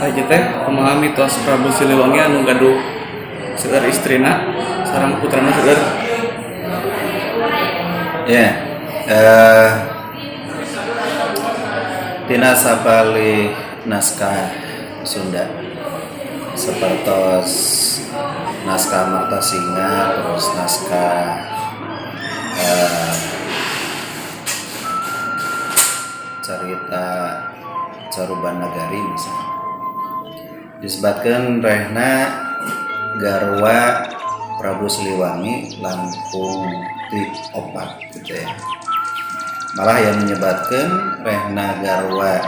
hiji teh kumaha mitos Prabu Siliwangi anu gaduh seueur istrina sareng putrana seueur. Ya, tina sabali naskah Sunda sapertos naskah Martasinga, terus naskah cerita Caruban Nagari misalnya disebutkan rehna garwa Prabu Siliwangi langkung ti opat gitu ya. Malah yang menyebabkan rehna garwa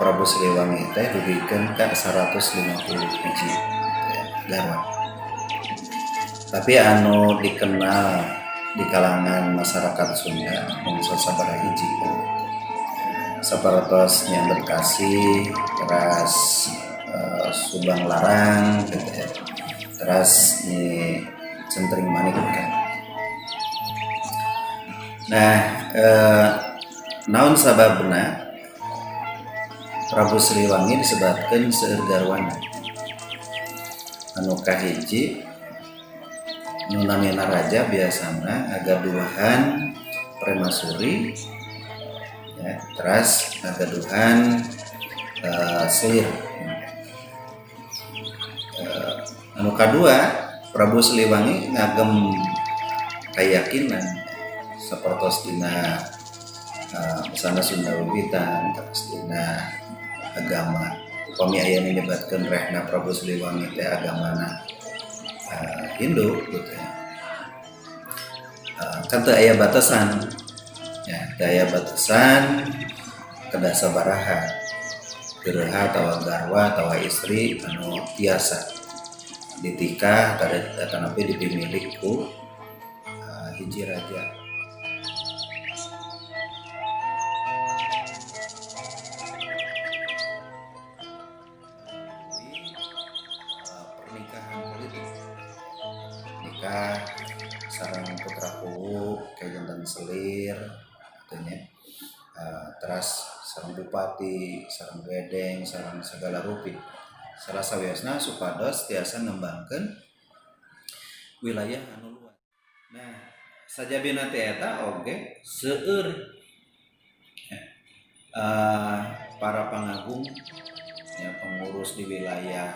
Prabu Siliwangi teh dugikeun ka 150 hiji gitu ya, garwa. Tapi anu dikenal di kalangan masyarakat Sunda mung sabaraha hiji sapertos Nyambet Kasih, teras Subang Larang gitu ya. Teras ni Centring Manik kan. Nah, naon sababna Prabu Siliwangi disebutkan seueur garwana anu kahiji nu namina raja biasana agaduhan Premasuri ya, teras agaduhan Selir. Anu kadua Prabu Siliwangi ngagem keyakinan sapertos dina misalnya Sunda Wiwitan, terus dina agama upami aya menyebutkeun rehna Prabu Siliwangi teh agamana Hindu gitu ya. Kan teu aya batasan ya, teu aya batasan kedah sabaraha geureha atawa garwa atawa istri anu tiasa ditikah tanapi dipimilik ku hiji raja. Pernikahan politik nikah sareng putra kuwu kajantan Selir katanya teras sareng bupati, sareng wedeng, sareng segala rupi salah sawiasna supados tiasa ngembangkeun wilayah anu luas. Nah, sajabina teh eta oge seueur para pangagung ya, pengurus di wilayah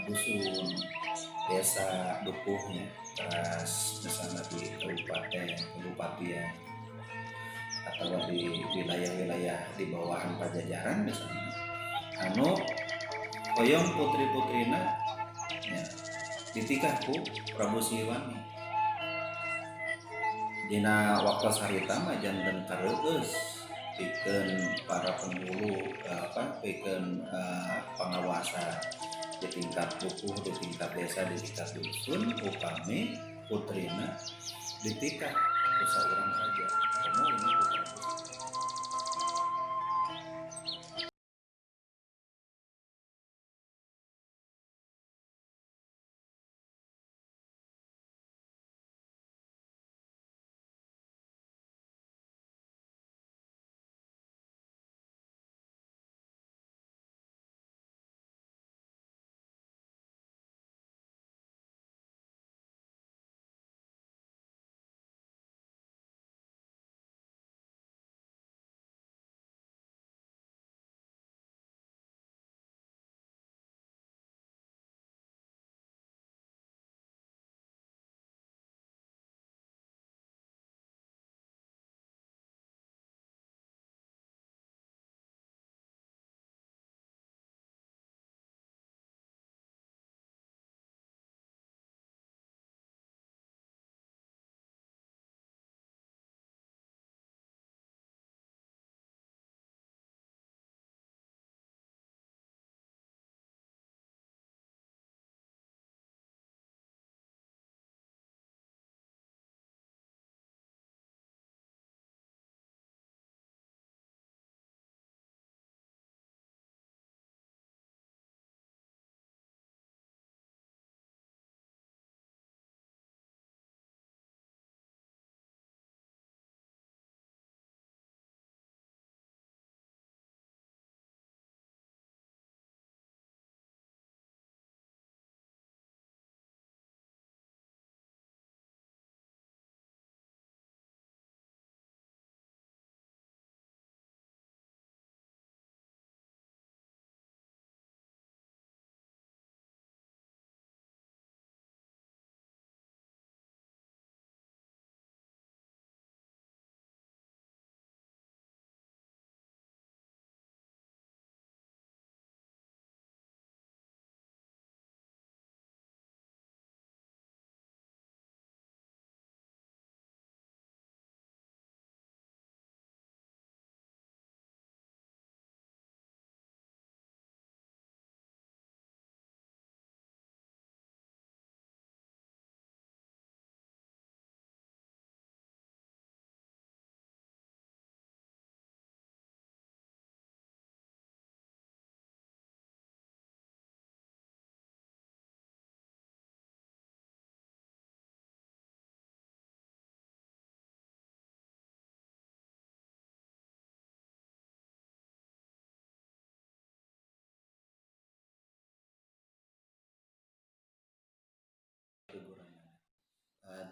dusun, desa, dukuhnya, teras misalnya di kabupaten, kabupatian atau di wilayah-wilayah di bawahan Pajajaran misalnya anu hoyong putri-putrina ya, ditikah ku Prabu Siliwangi dina waktu sarita mah janten kareueus pikeun para penghulu pikeun pangawasa di tingkat dukuh, di tingkat desa, di tingkat dusun upami putrina ditikah ku saurang raja.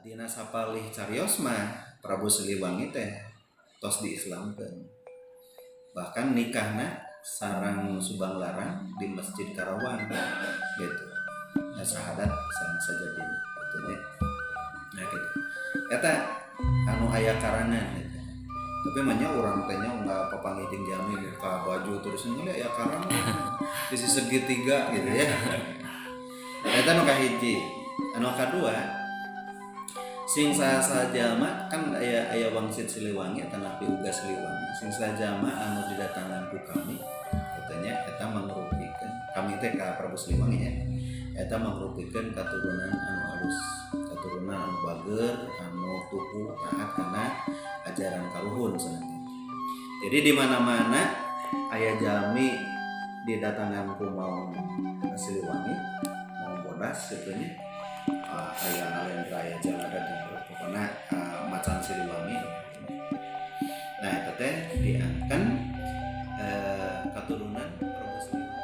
dina sapalih carios mah Prabu Siliwangi teh tos diislamkeun. Bahkan nikahna sareng Subang Larang di Masjid Karawang gitu. Nah, syahadat sama saja gitu ya. Nah gitu. Eta anu aya karangan gitu. Tapi manya orang tanya nggak papangi jeung jami ka baju terus ini aya karangan di segitiga gitu ya. Eta nu kahiji. Anu kadua sing sajalma kan aya wangsit Siliwangi eta Napi Uga Siliwangi. Sing sajalma anu didatangan ku kami katanya eta mangrupikeun kami teh ka Prabu Siliwangi ya. Eta mangrupikeun katurunan anu alus, katurunan anu bager, anu tuhu taat kana ajaran kaluhur sananya. Jadi di mana-mana aya jalmi didatangan ku Maung Siliwangi, Maung Bodas sebetulnya. Aya Nalendra aya Jalada dan pokona macan Siliwangi. Nah eta teh diangken katurunan Prabu Siliwangi.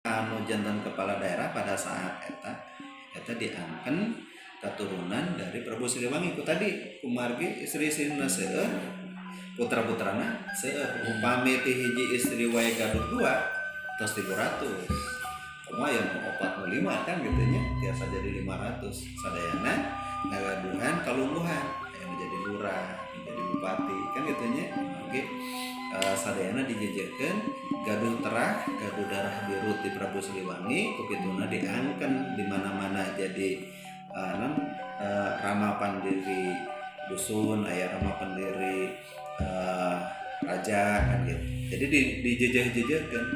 Anu jantan kepala daerah pada saat eta diangken keturunan dari Prabu Siliwangi. Ku tadi kumargi istri-istrina seueur, putra-putrana seueur. Upami ti hiji istri wae gaduh 2 tos 300. Lumayan 45 kan gitu nya, tiasa jadi 500. Sadayana ngagaduhan kalungguhan, aya menjadi lurah, menjadi bupati kan gitu nya. Oke. Sadayana dijejekeun gaduh terah, gaduh darah biru di Prabu Siliwangi, kupituna diangken di mana-mana jadi rama pandiri dusun, aya rama pandiri raja kan gitu. Jadi dijejeh-jejehkeun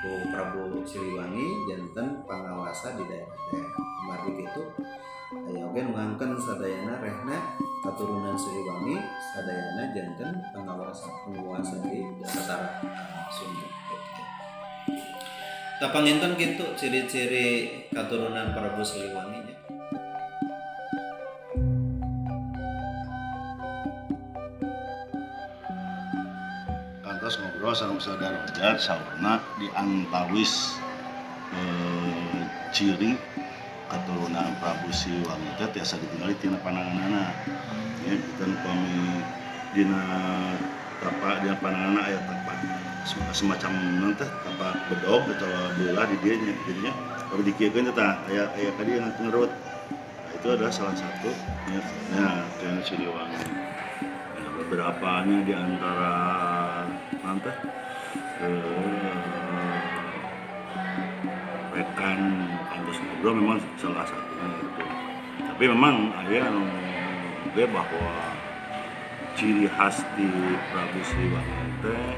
ku Prabu Siliwangi janten pangawasa di daerah-daerah. Kemarin gitu aya oge nu ngangken sadayana rehna katurunan Siliwangi, sadayana janten penguasa di Dasar Sunda. Tapanginten gitu ciri-ciri katurunan Prabu Siliwangi nya. Kantos ngobrol sareng saudara Ojat saurna di antawis ciri katurunan Prabu Siliwangi teh tiasa ditinggali tina pananganana. Ya kita kami dina pananganana aya tapak semacam nanti tapak bedog atau belah di dia nya jadinya kalau dikiekeun teh aya tadi yang ngerut. Nah, itu adalah salah satu ya kayaknya Siliwangi. Ya, beberapanya di antara nanti rekan kampus ngobrol memang salah satunya itu. Tapi memang aya anu bahwa ciri khas di Prabu Siliwangi teh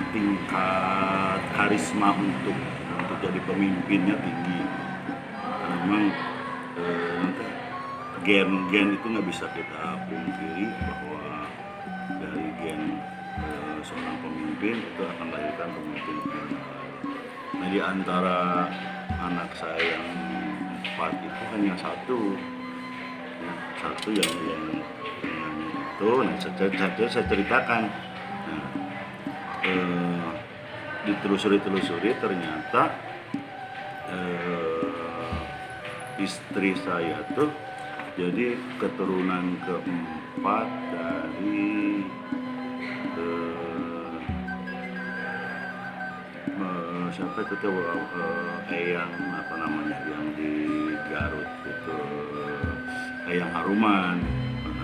tingkat karisma untuk jadi pemimpinnya tinggi. Karena memang gen itu nggak bisa kita pungkiri bahwa dari gen seorang pemimpin itu akan melahirkan pemimpin yang lain. Nah, di antara anak saya yang 4 itu hanya satu yang itu. Nah, saya ceritakan. Nah, ditelusuri ternyata istri saya tuh jadi keturunan keempat dari siapa itu tuh Eyang apa namanya yang di Garut itu Eyang Haruman,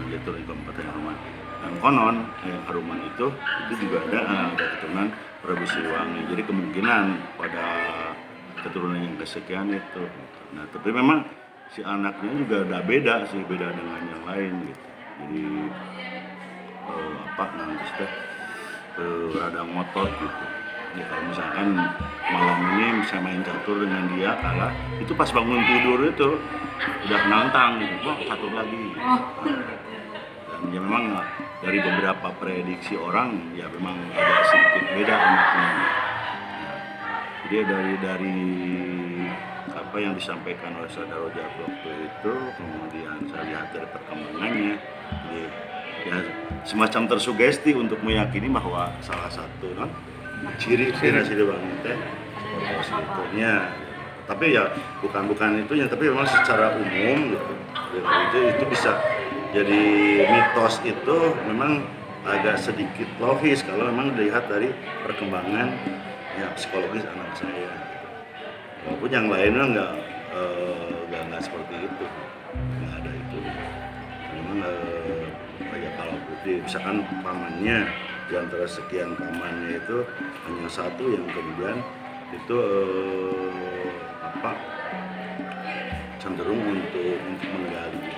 dia turun keempat Eyang Haruman. Dan konon Eyang Haruman itu juga ada keturunan Prabu Siliwangi. Jadi kemungkinan pada keturunan yang kesekian itu. Nah, tapi memang si anaknya juga udah beda dengan yang lain gitu. Jadi rada ngotot gitu. Ya, kalau misalkan malam ini bisa main catur dengan dia kalah, itu pas bangun tidur itu udah nantang gitu, wah catur lagi. Dan ya memang dari beberapa prediksi orang ya memang agak sedikit beda anaknya. Jadi dari apa yang disampaikan oleh Saudara Ojat waktu itu, kemudian saya lihat dari perkembangannya, jadi ya semacam tersugesti untuk meyakini bahwa salah satu ciri Siliwangi teh positifnya. Tapi ya bukan itunya, tapi memang secara umum gitu. Itu bisa jadi mitos itu memang agak sedikit logis kalau memang dilihat dari perkembangan ya psikologis anak saya. Walaupun yang lainnya nggak seperti itu, nggak ada itu. Memang kayak kalau misalkan pamannya di antara sekian pamannya itu hanya satu yang kemudian itu cenderung untuk mendalami